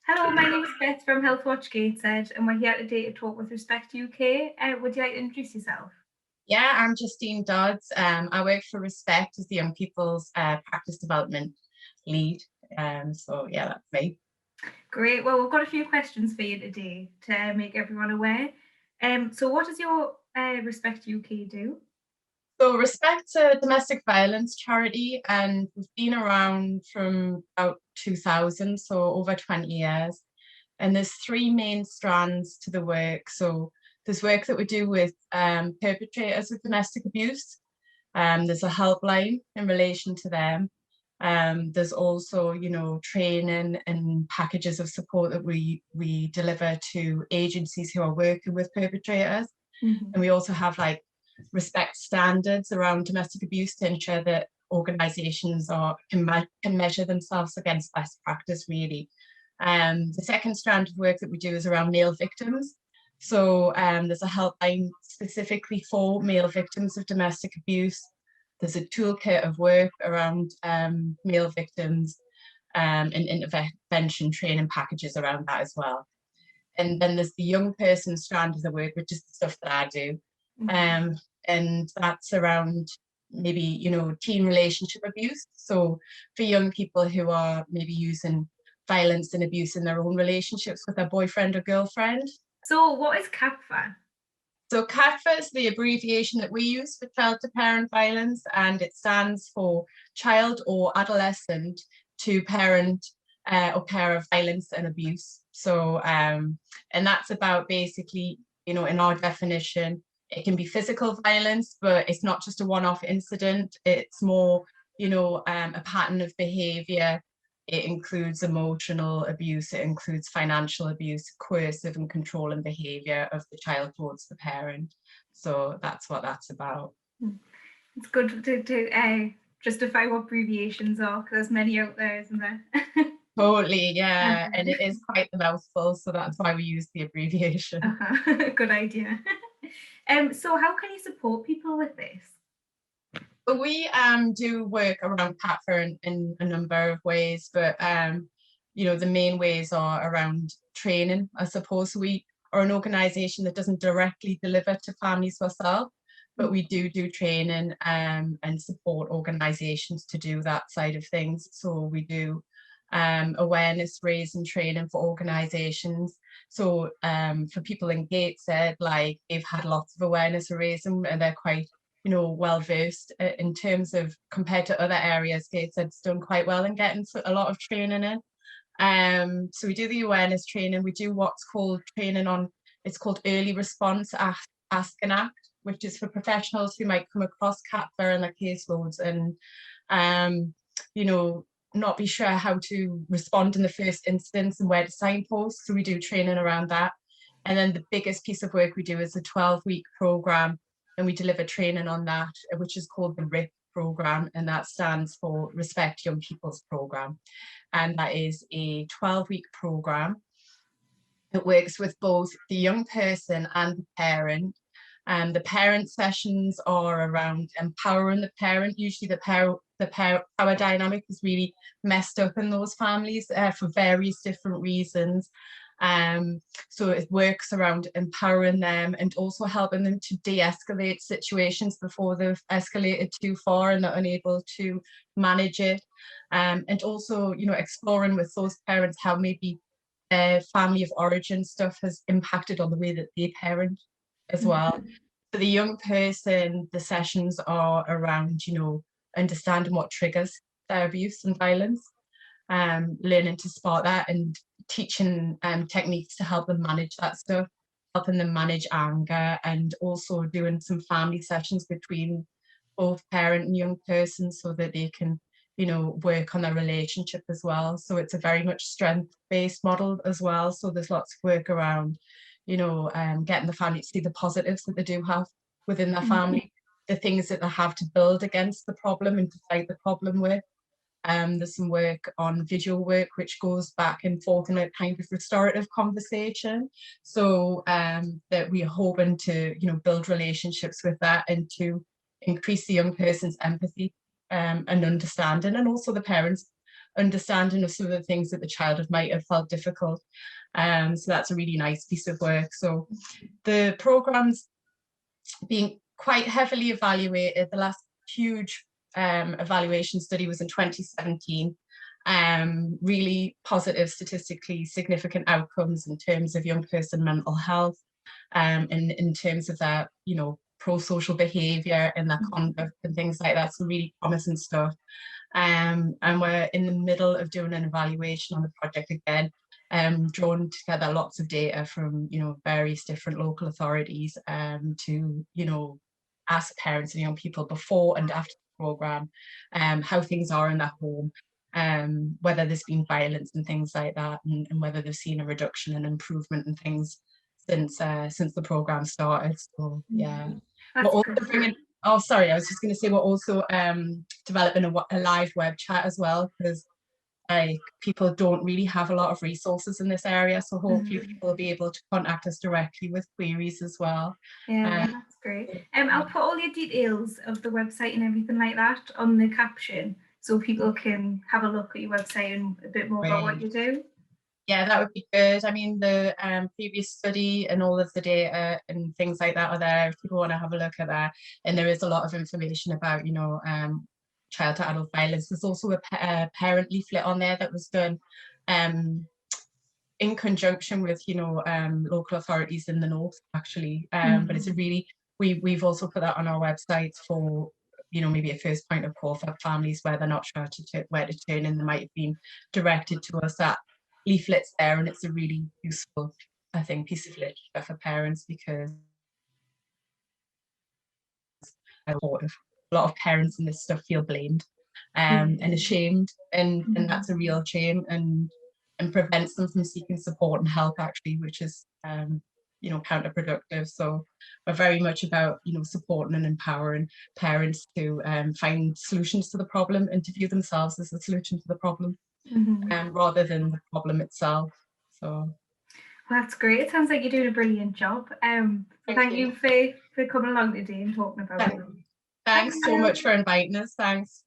Hello, my name is Beth from Healthwatch Gateshead, and we're here today to talk with Respect UK. Would you like to introduce yourself? Yeah, I'm Justine Dodds. I work for Respect as the Young People's Practice Development Lead. So yeah, that's me. Great. Well, we've got a few questions for you today to make everyone aware. So what does your Respect UK do? So Respect's a domestic violence charity, and we've been around from about 2000, so over 20 years. And there's three main strands to the work. So there's work that we do with perpetrators of domestic abuse. There's a helpline in relation to them. There's also, training and packages of support that we deliver to agencies who are working with perpetrators. Mhm. And we also have like respect standards around domestic abuse to ensure that organisations can measure themselves against best practice, really. The second strand of work that we do is around male victims. So there's a helpline specifically for male victims of domestic abuse. There's a toolkit of work around male victims and intervention training packages around that as well. And then there's the young person strand of the work, which is the stuff that I do. Mhm. Um, and that's around maybe, teen relationship abuse. So for young people who are maybe using violence and abuse in their own relationships with their boyfriend or girlfriend. So what is CAPVA? So CAPVA is the abbreviation that we use for child to parent violence, and it stands for child or adolescent to parent or care of violence and abuse. So, and that's about basically, in our definition, it can be physical violence, but it's not just a one-off incident. It's more, a pattern of behavior. It includes emotional abuse, it includes financial abuse, coercive and controlling behaviour of the child towards the parent. So that's what that's about. It's good to justify what abbreviations are, because there's many out there, isn't there? Totally, yeah. And it Um, is quite the mouthful, so that's why we use the abbreviation. Good idea. So how can you support people with this? But we do work around CAPVA in a number of ways, but the main ways are around training, I suppose. So we are an organisation that doesn't directly deliver to families ourselves, but we do training and support organisations to do that side of things. So we do awareness raising training for organisations. So for people in Gateshead, like they've had lots of awareness raising and they're quite well versed in terms of compared to other areas. Gateshead's done quite well in getting a lot of training in. So we do the awareness training. We do what's called training on, it's called early response ask and act, which is for professionals who might come across CAPVA in their caseloads and not be sure how to respond in the first instance and where to signpost. So we do training around that. And then the biggest piece of work we do is a 12-week program, and we deliver training on that, which is called the RIP program, and that stands for Respect Young People's Program. And that is a 12-week program that works with both the young person and the parent. The parent sessions are around empowering the parent. Usually the power dynamic is really messed up in those families for various different reasons. So it works around empowering them and also helping them to de-escalate situations before they've escalated too far and they're unable to manage it. And also, exploring with those parents how maybe their family of origin stuff has impacted on the way that they parent as well. For the young person, the sessions are around, understanding what triggers their abuse and violence, learning to spot that and teaching techniques to help them manage that stuff, helping them manage anger, and also doing some family sessions between both parent and young person so that they can work on their relationship as well. So it's a very much strength-based model as well. So there's lots of work around getting the family to see the positives that they do have within their family, the things that they have to build against the problem and to fight the problem with. There's some work on visual work, which goes back and forth in a kind of restorative conversation. So that we are hoping to, build relationships with that and to increase the young person's empathy and understanding, and also the parents' understanding of some of the things that the child might have felt difficult. So that's a really nice piece of work. So the program's being quite heavily evaluated. The last huge evaluation study was in 2017. Really positive, statistically significant outcomes in terms of young person mental health, and in terms of their, you know, pro-social behaviour and their conduct and things like that. So really promising stuff. And we're in the middle of doing an evaluation on the project again, drawn together lots of data from, you know, various different local authorities, to, you know, ask parents and young people before and after the programme how things are in their home, whether there's been violence and things like that, and whether they've seen a reduction and improvement in things since the programme started. So yeah. We're That's also great. bringing, oh sorry, I was just going to say we're also developing a live web chat as well, because people don't really have a lot of resources in this area, so hopefully people will be able to contact us directly with queries as well. Yeah, that's great. I'll put all your details of the website and everything like that on the caption, so people can have a look at your website and a bit more about what you do. Yeah, that would be good. I mean, the previous study and all of the data and things like that are there if people want to have a look at that. And there is a lot of information about, you know, child to adult violence. There's also a parent leaflet on there that was done in conjunction with, you know, local authorities in the north, actually. But it's a really, we've also put that on our website for, you know, maybe a first point of call for families where they're not sure where to turn, and they might have been directed to us. That leaflet's there, and it's a really useful, I think, piece of literature for parents, because a lot of parents in this stuff feel blamed and ashamed, and that's a real shame, and prevents them from seeking support and help, actually, which is you know, counterproductive. So we're very much about, you know, supporting and empowering parents to find solutions to the problem and to view themselves as a solution to the problem, rather than the problem itself. So that's great. It sounds like you're doing a brilliant job. Thank you for coming along today and talking about it. Thanks so much for inviting us. Thanks.